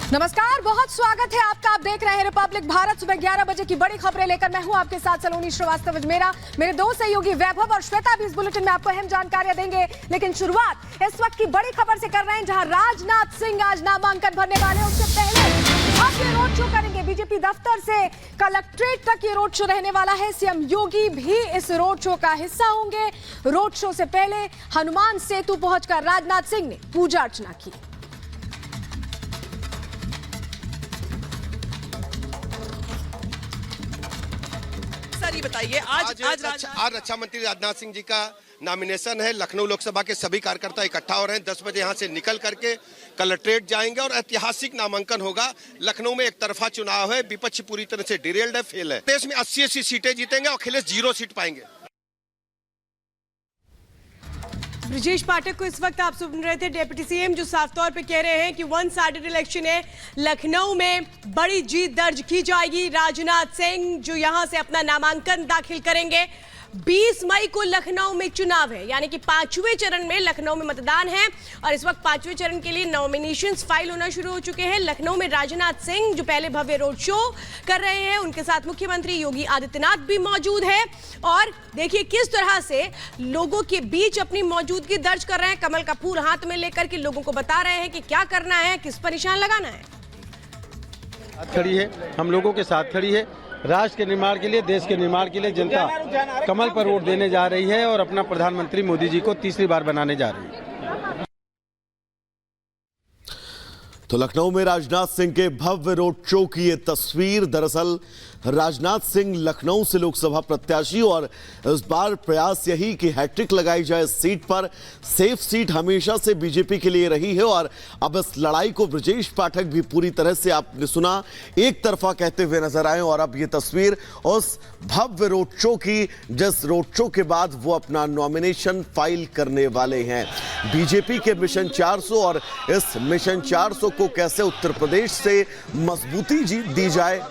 नमस्कार, बहुत स्वागत है आपका। आप देख रहे हैं रिपब्लिक भारत। सुबह 11 बजे की बड़ी खबरें लेकर मैं हूं आपके साथ सलोनी श्रीवास्तव। मेरे दो सहयोगी वैभव और श्वेता भी इस बुलेटिन में आपको अहम जानकारियां देंगे। लेकिन शुरुआत इस वक्त की बड़ी खबर से कर रहे हैं, जहां राजनाथ सिंह आज नामांकन भरने वाले हैं। उससे पहले अब ये रोड शो करेंगे। बीजेपी दफ्तर से कलेक्ट्रेट तक ये रोड शो रहने वाला है। सीएम योगी भी इस रोड शो का हिस्सा होंगे। रोड शो से पहले हनुमान सेतु पहुंचकर राजनाथ सिंह ने पूजा अर्चना की। बताइए आज रक्षा मंत्री राजनाथ सिंह जी का नॉमिनेशन है। लखनऊ लोकसभा के सभी कार्यकर्ता इकट्ठा हो रहे हैं। 10 बजे यहां से निकल करके कलेक्ट्रेट जाएंगे और ऐतिहासिक नामांकन होगा। लखनऊ में एक तरफा चुनाव है, विपक्ष पूरी तरह से डिरेल्ड है, फेल है। देश में 80 सीटें जीतेंगे और अखिलेश 0 सीट पाएंगे। ब्रजेश पाठक को इस वक्त आप सुन रहे थे, डिप्टी सीएम जो साफ तौर पे कह रहे हैं कि वन साइडेड इलेक्शन है। लखनऊ में बड़ी जीत दर्ज की जाएगी। राजनाथ सिंह जो यहां से अपना नामांकन दाखिल करेंगे। 20 मई को लखनऊ में चुनाव है, यानी कि 5वें चरण में लखनऊ में मतदान है और इस वक्त 5वें चरण के लिए नॉमिनेशंस फाइल होना शुरू हो चुके हैं। लखनऊ में राजनाथ सिंह जो पहले भव्य रोड शो कर रहे हैं, उनके साथ मुख्यमंत्री योगी आदित्यनाथ भी मौजूद है। और देखिए किस तरह से लोगों के बीच अपनी मौजूदगी दर्ज कर रहे हैं। कमल का फूल हाथ में लेकर के लोगों को बता रहे हैं कि क्या करना है, किस पर निशान लगाना है। खड़ी है, हम लोगों के साथ खड़ी है। राष्ट्र के निर्माण के लिए, देश के निर्माण के लिए जनता कमल पर वोट देने जा रही है और अपना प्रधानमंत्री मोदी जी को तीसरी बार बनाने जा रही है। तो लखनऊ में राजनाथ सिंह के भव्य रोड शो की ये तस्वीर। दरअसल राजनाथ सिंह लखनऊ से लोकसभा प्रत्याशी और इस बार प्रयास यही कि हैट्रिक लगाई जाए इस सीट पर। सेफ सीट हमेशा से बीजेपी के लिए रही है और अब इस लड़ाई को ब्रजेश पाठक भी पूरी तरह से, आपने सुना, एक तरफा कहते हुए नजर आए। और अब ये तस्वीर उस भव्य रोड शो की, जिस रोड शो के बाद वो अपना नॉमिनेशन फाइल करने वाले हैं। बीजेपी के मिशन 400 और इस मिशन 400 को कैसे उत्तर प्रदेश से मजबूती दी जाए,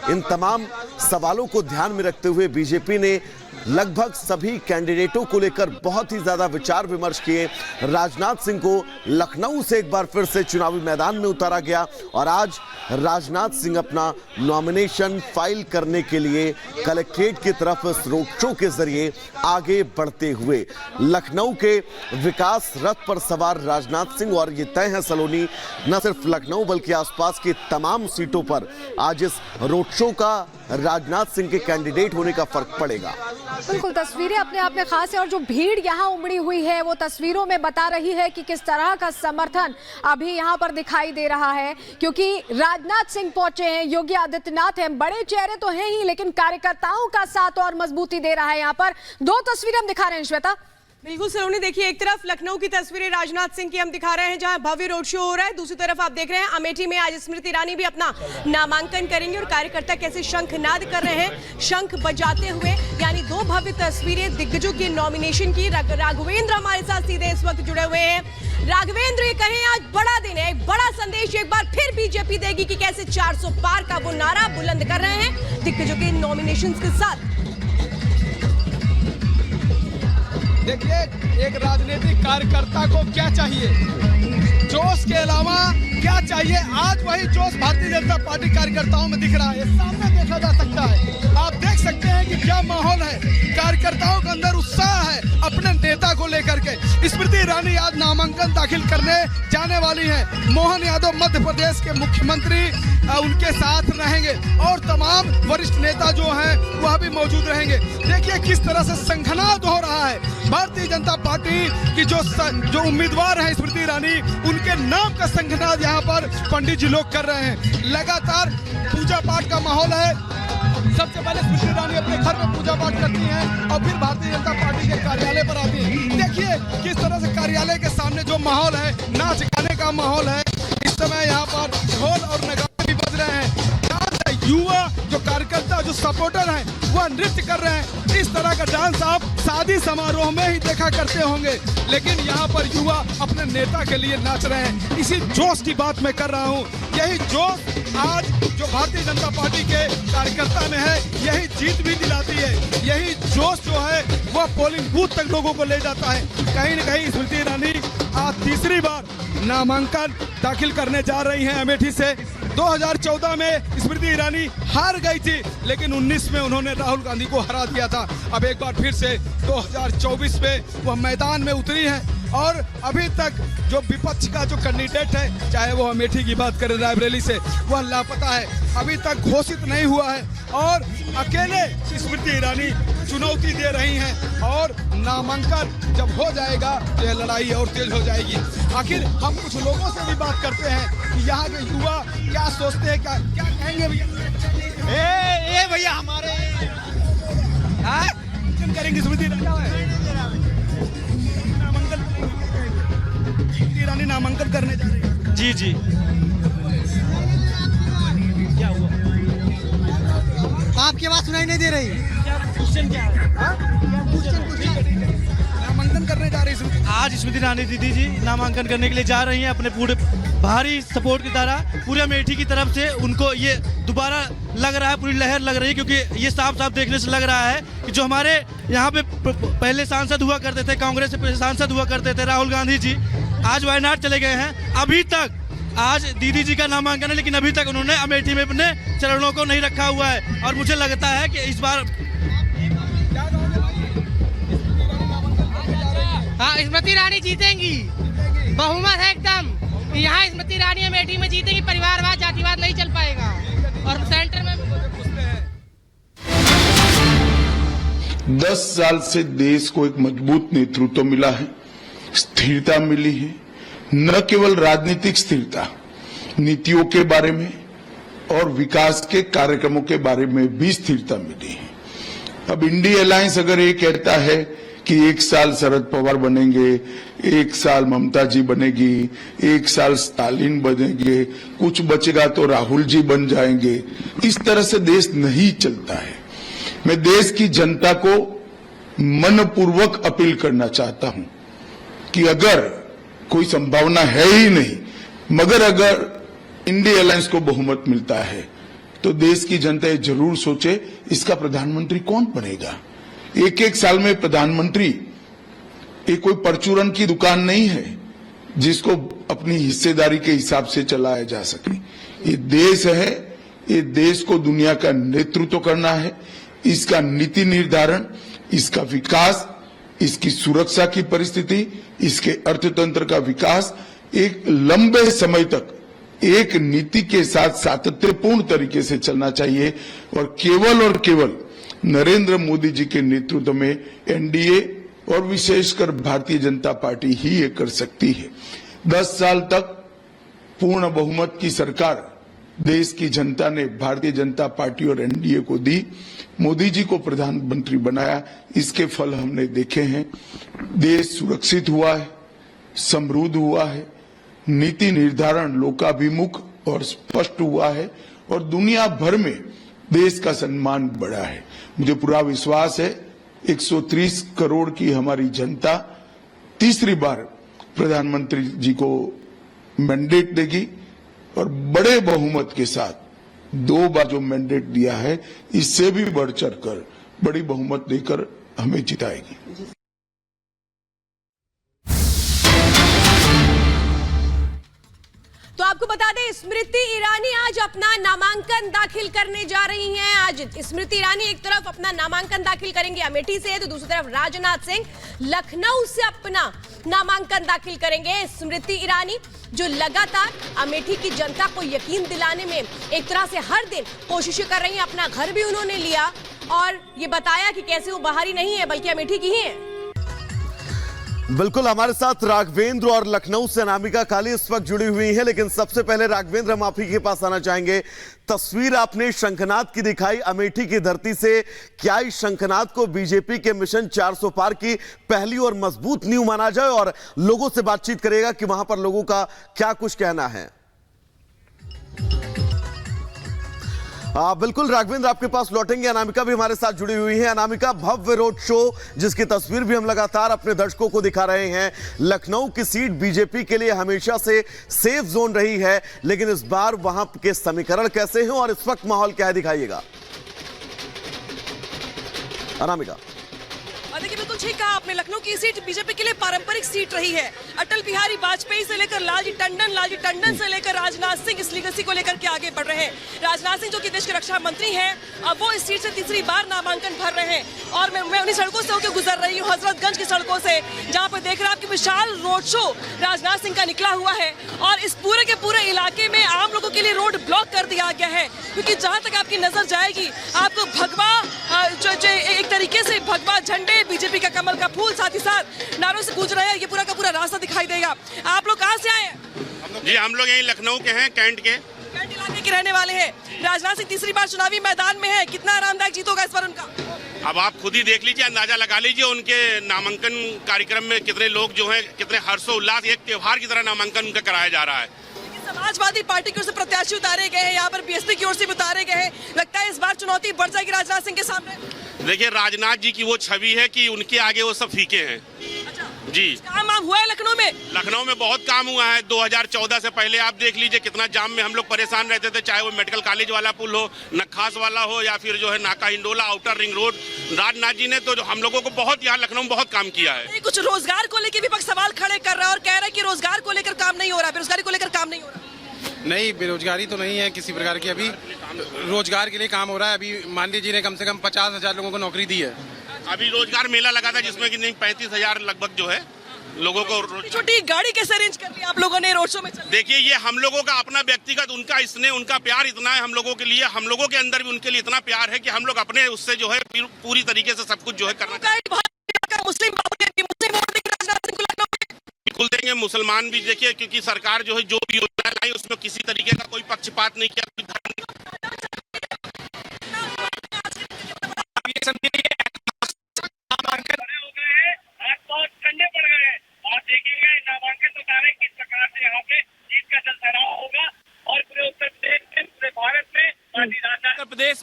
इन तमाम सवालों को ध्यान में रखते हुए बीजेपी ने लगभग सभी कैंडिडेटों को लेकर बहुत ही ज्यादा विचार विमर्श किए। राजनाथ सिंह को लखनऊ से एक बार फिर से चुनावी मैदान में उतारा गया और आज राजनाथ सिंह अपना नॉमिनेशन फाइल करने के लिए कलेक्ट्रेट की तरफ इस रोड शो के जरिए आगे बढ़ते हुए लखनऊ के विकास रथ पर सवार राजनाथ सिंह। और ये तय है सलोनी, न सिर्फ लखनऊ बल्कि आसपास की तमाम सीटों पर आज इस रोड शो का राजनाथ सिंह के कैंडिडेट होने का फर्क पड़ेगा। बिल्कुल, तस्वीरें अपने आप में खास है और जो भीड़ यहाँ उमड़ी हुई है वो तस्वीरों में बता रही है कि किस तरह का समर्थन अभी यहाँ पर दिखाई दे रहा है। क्योंकि राजनाथ सिंह पहुंचे हैं, योगी आदित्यनाथ हैं, बड़े चेहरे तो हैं ही, लेकिन कार्यकर्ताओं का साथ और मजबूती दे रहा है। यहाँ पर दो तस्वीरें हम दिखा रहे हैं श्वेता। बिल्कुल सलोनी, देखिए एक तरफ लखनऊ की तस्वीरें राजनाथ सिंह की हम दिखा रहे हैं, जहां भव्य रोड शो हो रहा है। दूसरी तरफ आप देख रहे हैं अमेठी में आज स्मृति ईरानी भी अपना नामांकन करेंगे और कार्यकर्ता कैसे शंखनाद कर रहे हैं, शंख बजाते हुए। यानी दो भव्य तस्वीरें दिग्गजों के नॉमिनेशन की। राघवेंद्र हमारे साथ सीधे इस वक्त जुड़े हुए हैं। राघवेंद्र, ये कहें आज बड़ा दिन है, एक बड़ा संदेश एक बार फिर बीजेपी देगी कि कैसे 400 पार का वो नारा बुलंद कर रहे हैं दिग्गजों के नॉमिनेशन के साथ। देखिए, एक राजनीतिक कार्यकर्ता को क्या चाहिए, जोश के अलावा क्या चाहिए? आज वही जोश भारतीय जनता पार्टी कार्यकर्ताओं में दिख रहा है, सामने देखा जा सकता है। आप देख सकते हैं कि क्या माहौल है, कार्यकर्ताओं के अंदर उत्साह है अपने नेता को लेकर के। स्मृति ईरानी आज नामांकन दाखिल करने जाने वाली हैं। मोहन यादव मध्य प्रदेश के मुख्यमंत्री उनके साथ रहेंगे और तमाम वरिष्ठ नेता जो हैं वह भी मौजूद रहेंगे। देखिए किस तरह से शंखनाद हो रहा है। भारतीय जनता पार्टी की जो उम्मीदवार हैं स्मृति ईरानी, उनके नाम का शंखनाद यहाँ पर पंडित जी लोग कर रहे हैं। लगातार पूजा पाठ का माहौल है। सबसे पहले स्मृति ईरानी अपने घर में पूजा पाठ करती हैं और फिर भारतीय जनता पार्टी के कार्यालय पर आती हैं। देखिए किस तरह से कार्यालय के सामने जो माहौल है, नाच गाने का माहौल है। इस समय यहाँ पर ढोल और नगाड़े भी बज रहे हैं। युवा जो कार्यकर्ता, जो सपोर्टर हैं, वह नृत्य कर रहे हैं। इस तरह का डांस आप शादी समारोह में ही देखा करते होंगे, लेकिन यहाँ पर युवा अपने नेता के लिए नाच रहे हैं। इसी जोश की बात मैं कर रहा हूँ। यही जोश आज जो भारतीय जनता पार्टी के कार्यकर्ता में है, यही जीत भी दिलाती है। यही जोश जो है वह पोलिंग बूथ तक लोगों को ले जाता है। कहीं न कहीं स्मृति ईरानी आज तीसरी बार नामांकन दाखिल करने जा रही हैं अमेठी से। 2014 में स्मृति ईरानी हार गई थी, लेकिन 19 में उन्होंने राहुल गांधी को हरा दिया था। अब एक बार फिर से 2024 में वह मैदान में उतरी हैं और अभी तक जो विपक्ष का जो कैंडिडेट है, चाहे वो अमेठी की बात करें रायबरेली से, वह लापता है, अभी तक घोषित नहीं हुआ है और अकेले स्मृति ईरानी चुनौती दे रही हैं और नामांकन जब हो जाएगा तो यह लड़ाई और तेज हो जाएगी। आखिर हम कुछ लोगों से भी बात करते हैं कि यहाँ के युवा क्या सोचते हैं, क्या कहेंगे भैया? भैया हमारे करेंगे स्मृति ईरानी नामांकन करने जा रही है। जी जी, क्या हुआ? आपकी आवाज सुनाई नहीं दे रही। क्वेश्चन क्या है? नामांकन करने जा रही है आज स्मृति ईरानी दीदी जी नामांकन करने के लिए जा रही हैं। अपने पूरे भारी सपोर्ट की तरह पूरे अमेठी की तरफ से उनको ये दोबारा लग रहा है, पूरी लहर लग रही है, क्योंकि ये साफ साफ देखने से लग रहा है कि जो हमारे यहाँ पे पहले सांसद हुआ करते थे, कांग्रेस से सांसद हुआ करते थे राहुल गांधी जी, आज वायनाड चले गए हैं। अभी तक आज दीदी जी का नामांकन है, लेकिन अभी तक उन्होंने अमेठी में अपने चरणों को नहीं रखा हुआ है और मुझे लगता है कि इस बार हाँ, स्मृति ईरानी जीतेंगी, बहुमत है एकदम। यहाँ स्मृति ईरानी अमेठी में जीतेगी, परिवारवाद जातिवाद नहीं चल पाएगा और सेंटर में 10 साल से देश को एक मजबूत नेतृत्व मिला है, स्थिरता मिली है, न केवल राजनीतिक स्थिरता, नीतियों के बारे में और विकास के कार्यक्रमों के बारे में भी स्थिरता मिली है। अब इंडिया अलायंस अगर ये कहता है कि 1 साल शरद पवार बनेंगे, 1 साल ममता जी बनेगी, 1 साल स्टालिन बनेंगे, कुछ बचेगा तो राहुल जी बन जाएंगे, इस तरह से देश नहीं चलता है। मैं देश की जनता को मनपूर्वक अपील करना चाहता हूं कि अगर कोई संभावना है ही नहीं, मगर अगर इंडिया अलायंस को बहुमत मिलता है तो देश की जनता ये जरूर सोचे इसका प्रधानमंत्री कौन बनेगा। एक साल में प्रधानमंत्री ये कोई परचूरन की दुकान नहीं है जिसको अपनी हिस्सेदारी के हिसाब से चलाया जा सके। ये देश है, ये देश को दुनिया का नेतृत्व करना है, इसका नीति निर्धारण, इसका विकास, इसकी सुरक्षा की परिस्थिति, इसके अर्थतंत्र का विकास एक लंबे समय तक एक नीति के साथ सातत्यपूर्ण तरीके से चलना चाहिए और केवल नरेंद्र मोदी जी के नेतृत्व में एनडीए और विशेषकर भारतीय जनता पार्टी ही ये कर सकती है। 10 साल तक पूर्ण बहुमत की सरकार देश की जनता ने भारतीय जनता पार्टी और एनडीए को दी, मोदी जी को प्रधानमंत्री बनाया, इसके फल हमने देखे हैं। देश सुरक्षित हुआ है, समृद्ध हुआ है, नीति निर्धारण लोकाभिमुख और स्पष्ट हुआ है और दुनिया भर में देश का सम्मान बढ़ा है। मुझे पूरा विश्वास है 130 करोड़ की हमारी जनता तीसरी बार प्रधानमंत्री जी को मैंडेट देगी और बड़े बहुमत के साथ 2 बार जो मैंडेट दिया है इससे भी बढ़ चढ़कर बड़ी बहुमत देकर हमें जिताएगी। तो आपको बता दें, स्मृति ईरानी आज अपना नामांकन दाखिल करने जा रही हैं। आज स्मृति ईरानी एक तरफ अपना नामांकन दाखिल करेंगे अमेठी से, तो दूसरी तरफ राजनाथ सिंह लखनऊ से अपना नामांकन दाखिल करेंगे। स्मृति ईरानी जो लगातार अमेठी की जनता को यकीन दिलाने में एक तरह से हर दिन कोशिशें कर रही हैं। अपना घर भी उन्होंने लिया और ये बताया कि कैसे वो बाहरी नहीं है बल्कि अमेठी की ही है। बिल्कुल, हमारे साथ राघवेंद्र और लखनऊ से अनामिका काली इस वक्त जुड़ी हुई हैं, लेकिन सबसे पहले राघवेंद्र हम आप ही के पास आना चाहेंगे। तस्वीर आपने शंखनाद की दिखाई अमेठी की धरती से, क्या इस शंखनाद को बीजेपी के मिशन 400 पार की पहली और मजबूत नींव माना जाए, और लोगों से बातचीत करेगा कि वहां पर लोगों का क्या कुछ कहना है। बिल्कुल राघवेंद्र, आपके पास लौटेंगे। अनामिका भी हमारे साथ जुड़ी हुई है। अनामिका, भव्य रोड शो जिसकी तस्वीर भी हम लगातार अपने दर्शकों को दिखा रहे हैं। लखनऊ की सीट बीजेपी के लिए हमेशा से सेफ जोन रही है, लेकिन इस बार वहां के समीकरण कैसे हैं और इस वक्त माहौल क्या है, दिखाइएगा अनामिका। देखिए, बिल्कुल कुछ ही कहा आपने। लखनऊ की सीट बीजेपी के लिए पारंपरिक सीट रही है। अटल बिहारी वाजपेयी से लेकर लालजी टंडन से लेकर राजनाथ सिंह इस लीगेसी को लेकर के आगे बढ़ रहे हैं। राजनाथ सिंह जो कि देश के रक्षा मंत्री हैं, अब वो इस सीट से तीसरी बार नामांकन भर रहे हैं। और मैं उन्हीं सड़कों से होकर गुजर रही हूँ, हजरतगंज की सड़कों से, जहाँ पर देख रहे हैं आपकी विशाल रोड शो राजनाथ सिंह का निकला हुआ है। और इस पूरे के पूरे इलाके में आम लोगों के लिए रोड ब्लॉक कर दिया गया है, क्योंकि जहाँ तक आपकी नजर जाएगी आपको भगवा जो एक तरीके से भगवा झंडे, बीजेपी का कमल का फूल, साथ ही साथ नारों से गूंज रहे हैं। ये पूरा का पूरा रास्ता दिखाई देगा। आप लोग कहाँ से आए हैं? जी हम लोग यहीं लखनऊ के हैं, कैंट इलाके के रहने वाले हैं। राजनाथ सिंह तीसरी बार चुनावी मैदान में है, कितना आरामदायक जीत होगा इस बार उनका? अब आप खुद ही देख लीजिए, अंदाजा लगा लीजिए उनके नामांकन कार्यक्रम में कितने लोग जो हैं, कितने हर्षोल्लास, एक त्योहार की तरह नामांकन उनका कराया जा रहा है। समाजवादी पार्टी की ओर से प्रत्याशी उतारे गए हैं, यहाँ पर बीएसपी की ओर से भी उतारे गए हैं। लगता है इस बार चुनौती बढ़ जाएगी राजनाथ सिंह के सामने। देखिए राजनाथ जी की वो छवि है कि उनके आगे वो सब फीके हैं। जी काम हुआ है लखनऊ में? लखनऊ में बहुत काम हुआ है। 2014 से पहले आप देख लीजिए कितना जाम में हम लोग परेशान रहते थे, चाहे वो मेडिकल कॉलेज वाला पुल हो, नक्खास वाला हो, या फिर जो है Naka Hindola outer ring road. Rajnath ji ने तो हम लोगों को बहुत यहाँ लखनऊ में बहुत काम किया है। कुछ रोजगार को लेकर विपक्ष सवाल खड़े कर रहा है और कह रहा है कि रोजगार को लेकर काम नहीं हो रहा, बेरोजगारी को लेकर काम नहीं हो रहा। नहीं, बेरोजगारी तो नहीं है किसी प्रकार की, अभी रोजगार के लिए काम हो रहा है। अभी मांडी जी ने कम से कम 50,000 लोगों को नौकरी दी है। अभी रोजगार मेला लगा था जिसमें कि नहीं 35,000 लगभग जो है लोगों को। छोटी गाड़ी कैसे अरेंज कर ली आप लोगों ने रोड शो में? देखिए ये हम लोगों का अपना व्यक्तिगत, उनका स्नेह, उनका प्यार इतना है हम लोगों के लिए, हम लोगों के अंदर भी उनके लिए इतना प्यार है कि हम लोग अपने उससे जो है पूरी तरीके से सब कुछ जो है करना। मुस्लिम बिल्कुल देंगे, मुसलमान भी देखिए, क्योंकि सरकार जो है जो भी योजना लाई उसमें किसी तरीके का कोई पक्षपात नहीं किया, कोई धर्म नहीं। ठंडे पड़ गए हैं और देखेंगे नामांकन तो सारे किस प्रकार से यहाँ पे जीत का जलसराव होगा। और पूरे उत्तर प्रदेश में, पूरे भारत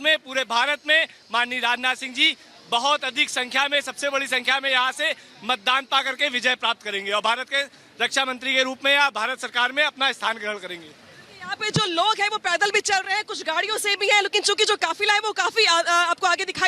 में पूरे भारत में माननीय राजनाथ सिंह जी बहुत अधिक संख्या में, सबसे बड़ी संख्या में यहाँ से मतदान पा करके विजय प्राप्त करेंगे और भारत के रक्षा मंत्री के रूप में या भारत सरकार में अपना स्थान ग्रहण करेंगे। यहाँ पे जो लोग हैं वो पैदल भी चल रहे हैं, कुछ गाड़ियों से भी हैं, लेकिन चूंकि जो काफिला है वो काफी आपको आगे दिखाई